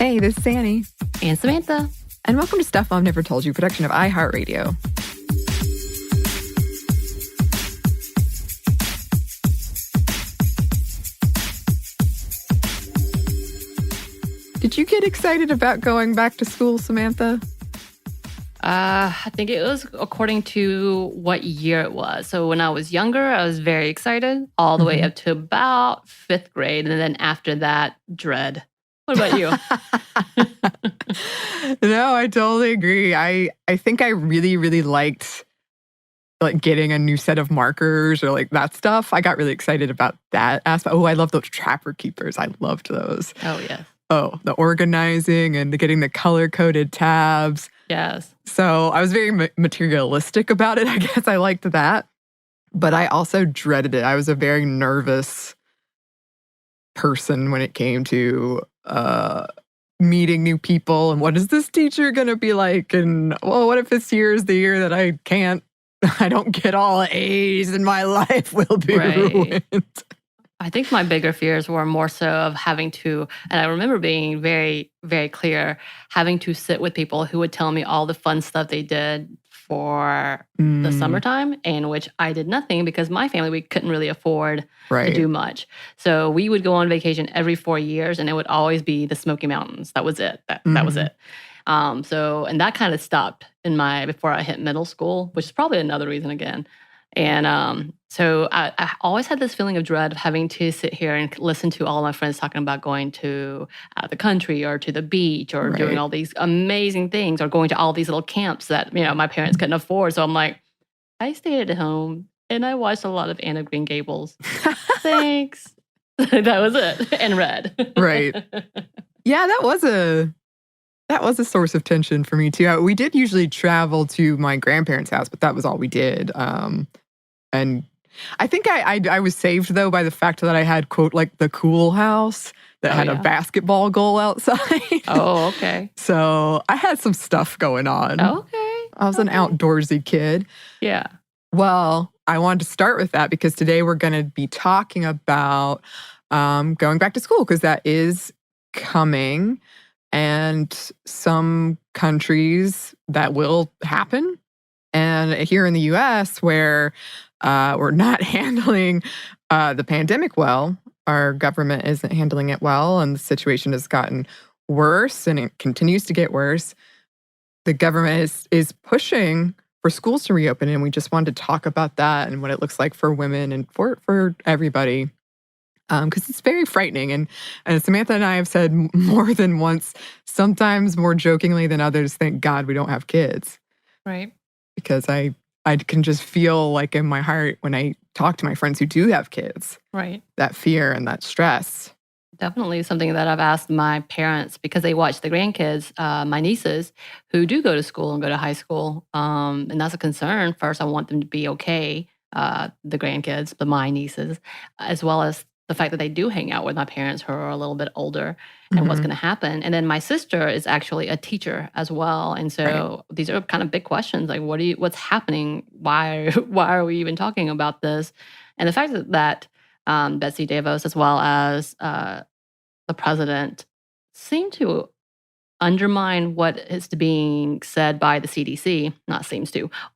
Hey, this is Anney and Samantha. And welcome to Stuff Mom Never Told You, production of iHeartRadio. Did you get excited about going back to school, Samantha? I think it was according to what year it was. So when I was younger, I was very excited all the way up to about 5th grade. And then after that, dread. What about you? No, I totally agree. I think I really liked getting a new set of markers or that stuff. I got really excited about that aspect. Oh, I love those trapper keepers. I loved those. Oh, yes. Oh, the organizing and getting the color-coded tabs. Yes. So I was very materialistic about it. I guess I liked that. But I also dreaded it. I was a very nervous person when it came to meeting new people and what is this teacher going to be like? And, well, what if this year is the year that I don't get all A's and my life will be ruined? I think my bigger fears were more so of having to, and I remember being very, very clear, having to sit with people who would tell me all the fun stuff they did for the summertime, in which I did nothing because my family, we couldn't really afford to do much. So we would go on vacation every 4 years and it would always be the Smoky Mountains. That was it. That was it. And that kind of stopped before I hit middle school, which is probably another reason again. And so I always had this feeling of dread of having to sit here and listen to all my friends talking about going to the country or to the beach or doing all these amazing things or going to all these little camps that, my parents couldn't afford. So I'm like, I stayed at home and I watched a lot of Anne of Green Gables. Thanks. That was it. And read. Right. Yeah, that was a source of tension for me too. We did usually travel to my grandparents' house, but that was all we did. And I think I was saved, though, by the fact that I had, quote, the cool house that had a basketball goal outside. Oh, okay. So I had some stuff going on. Okay. I was an outdoorsy kid. Yeah. Well, I wanted to start with that because today we're going to be talking about going back to school because that is coming. And some countries that will happen. And here in the U.S., where we're not handling the pandemic well, our government isn't handling it well, and the situation has gotten worse, and it continues to get worse. The government is pushing for schools to reopen, and we just wanted to talk about that and what it looks like for women and for everybody. Because it's very frightening. And Samantha and I have said more than once, sometimes more jokingly than others, thank God we don't have kids. Right. Because I can just feel in my heart when I talk to my friends who do have kids. Right. That fear and that stress. Definitely something that I've asked my parents because they watch the grandkids, my nieces, who do go to school and go to high school. And that's a concern. First, I want them to be okay, the grandkids, my nieces, as well as the fact that they do hang out with my parents who are a little bit older and what's going to happen. And then my sister is actually a teacher as well. And so these are kind of big questions. What's happening? Why are we even talking about this? And the fact that Betsy DeVos, as well as the president, seem to undermine what is being said by the CDC,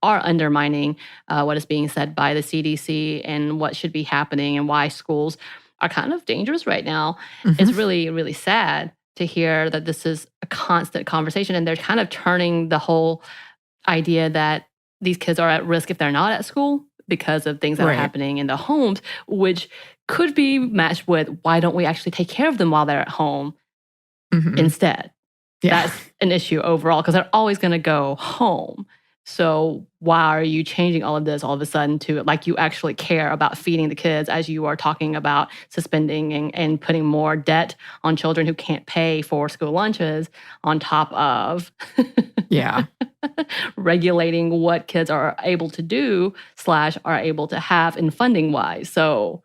are undermining what is being said by the CDC and what should be happening and why schools are kind of dangerous right now. It's really, really sad to hear that this is a constant conversation and they're kind of turning the whole idea that these kids are at risk if they're not at school because of things that are happening in the homes, which could be matched with why don't we actually take care of them while they're at home instead? Yeah. That's an issue overall because they're always going to go home. So why are you changing all of this all of a sudden to you actually care about feeding the kids as you are talking about suspending and putting more debt on children who can't pay for school lunches on top of regulating what kids are able to do / are able to have in funding wise. So,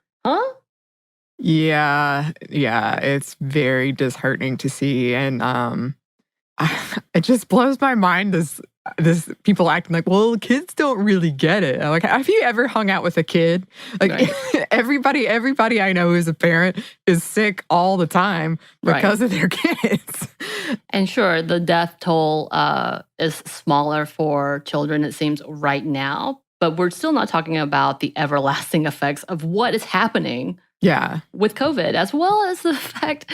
Yeah, it's very disheartening to see. And it just blows my mind this people acting like, well, kids don't really get it. I'm like, have you ever hung out with a kid? Like Right. everybody I know who's a parent is sick all the time because of their kids. And sure, the death toll is smaller for children, it seems, right now. But we're still not talking about the everlasting effects of what is happening Yeah. with COVID, as well as the fact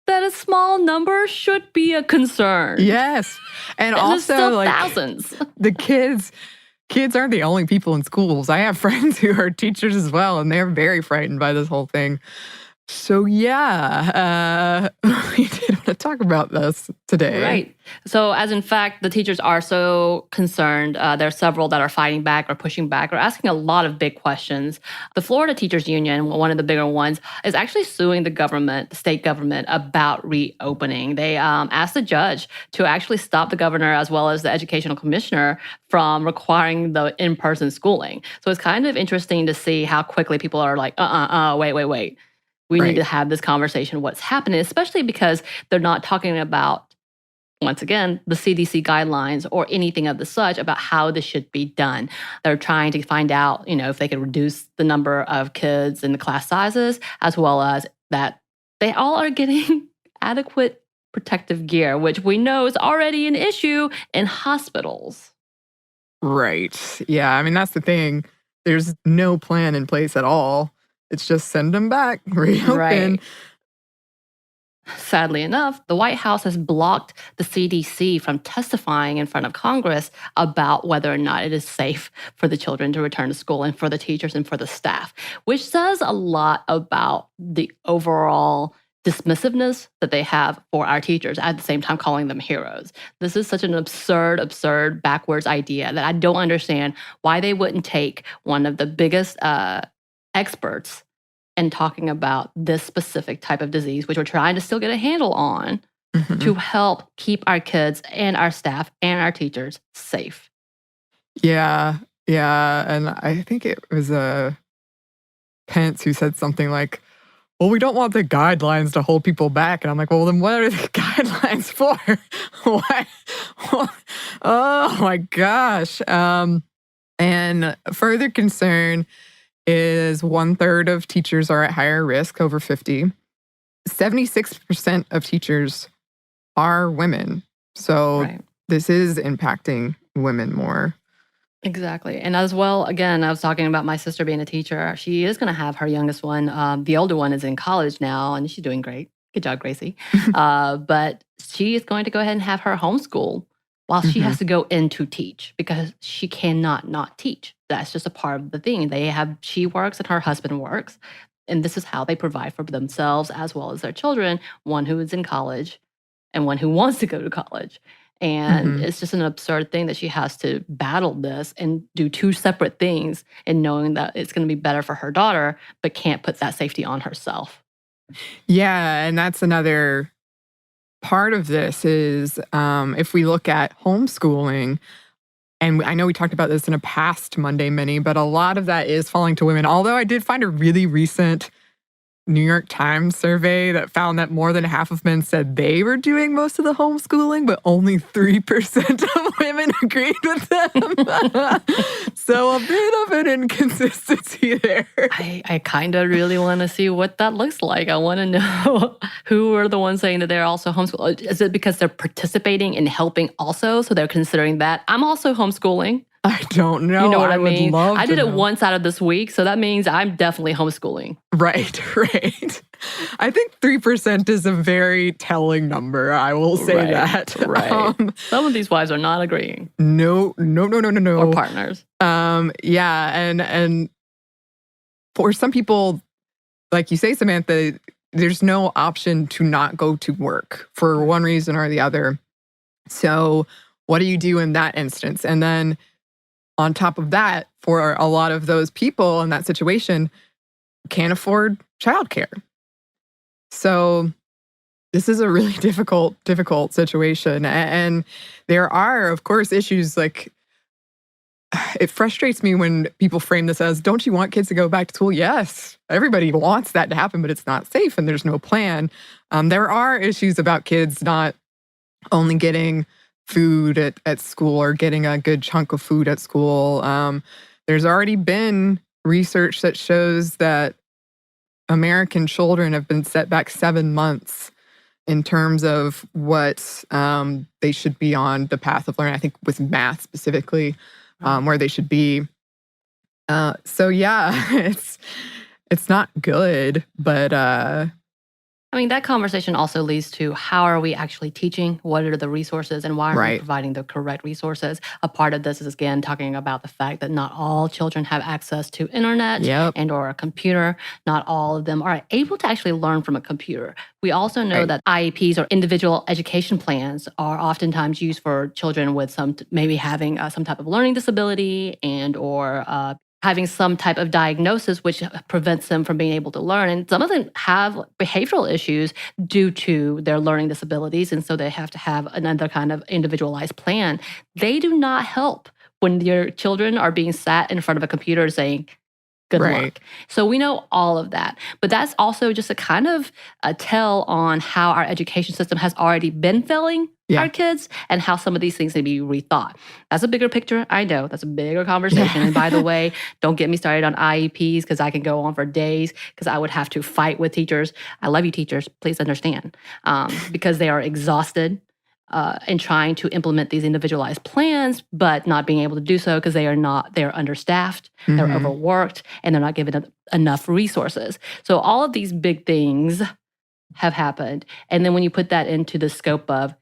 that a small number should be a concern. Yes. And There's also still like thousands. the kids aren't the only people in schools. I have friends who are teachers as well, and they're very frightened by this whole thing. So yeah, we did want to talk about this today. Right. So as in fact, the teachers are so concerned. There are several that are fighting back or pushing back or asking a lot of big questions. The Florida Teachers Union, one of the bigger ones, is actually suing the government, the state government, about reopening. They asked the judge to actually stop the governor as well as the educational commissioner from requiring the in-person schooling. So it's kind of interesting to see how quickly people are like, wait. We need to have this conversation, what's happening, especially because they're not talking about, once again, the CDC guidelines or anything of the such about how this should be done. They're trying to find out, if they could reduce the number of kids in the class sizes, as well as that they all are getting adequate protective gear, which we know is already an issue in hospitals. Right. Yeah. I mean, that's the thing. There's no plan in place at all. It's just send them back, reopen. Right. Sadly enough, the White House has blocked the CDC from testifying in front of Congress about whether or not it is safe for the children to return to school and for the teachers and for the staff, which says a lot about the overall dismissiveness that they have for our teachers, at the same time calling them heroes. This is such an absurd, backwards idea that I don't understand why they wouldn't take one of the biggest experts and talking about this specific type of disease, which we're trying to still get a handle on, to help keep our kids and our staff and our teachers safe. Yeah. And I think it was Pence who said something like, well, we don't want the guidelines to hold people back. And I'm like, well, then what are the guidelines for? Why? Oh, my gosh. And further concern is 1/3 of teachers are at higher risk over 50. 76% of teachers are women. So this is impacting women more. Exactly. And as well, again, I was talking about my sister being a teacher. She is going to have her youngest one. The older one is in college now, and she's doing great. Good job, Gracie. But she is going to go ahead and have her homeschool while she has to go in to teach because she cannot not teach. That's just a part of the thing. She works and her husband works. And this is how they provide for themselves as well as their children, one who is in college and one who wants to go to college. And it's just an absurd thing that she has to battle this and do two separate things and knowing that it's going to be better for her daughter, but can't put that safety on herself. Yeah, and that's another part of this is if we look at homeschooling, and I know we talked about this in a past Monday Mini, but a lot of that is falling to women. Although I did find a really recent New York Times survey that found that more than half of men said they were doing most of the homeschooling, but only 3% of women agreed with them. So a bit of an inconsistency there. I kind of really want to see what that looks like. I want to know who are the ones saying that they're also homeschooling. Is it because they're participating in helping also? So they're considering that I'm also homeschooling. I don't know. You know what I mean? Would love I did to it know. once out of this week, so that means I'm definitely homeschooling. Right. I think 3% is a very telling number. I will say that. Right. Some of these wives are not agreeing. No. Or partners. Yeah, and for some people, like you say, Samantha, there's no option to not go to work for one reason or the other. So what do you do in that instance? And then on top of that, for a lot of those people in that situation, can't afford childcare. So this is a really difficult situation. And there are, of course, issues like, it frustrates me when people frame this as, don't you want kids to go back to school? Yes, everybody wants that to happen, but it's not safe and there's no plan. There are issues about kids not only getting food at school or getting a good chunk of food at school. There's already been research that shows that American children have been set back 7 months in terms of what they should be on the path of learning. I think with math specifically, where they should be. So yeah, it's not good, but I mean, that conversation also leads to how are we actually teaching? What are the resources and why aren't we right. providing the correct resources? A part of this is, again, talking about the fact that not all children have access to internet Yep. and or a computer. Not all of them are able to actually learn from a computer. We also know Right. that IEPs or individual education plans are oftentimes used for children with maybe having some type of learning disability and or having some type of diagnosis which prevents them from being able to learn. And some of them have behavioral issues due to their learning disabilities. And so they have to have another kind of individualized plan. They do not help when your children are being sat in front of a computer saying, good Right. luck. So we know all of that. But that's also just a kind of a tell on how our education system has already been failing our kids and how some of these things need to be rethought. That's a bigger picture. I know that's a bigger conversation. And by the way, don't get me started on IEPs because I can go on for days because I would have to fight with teachers. I love you, teachers. Please understand because they are exhausted in trying to implement these individualized plans, but not being able to do so because they're understaffed, they're overworked, and they're not given enough resources. So all of these big things have happened. And then when you put that into the scope of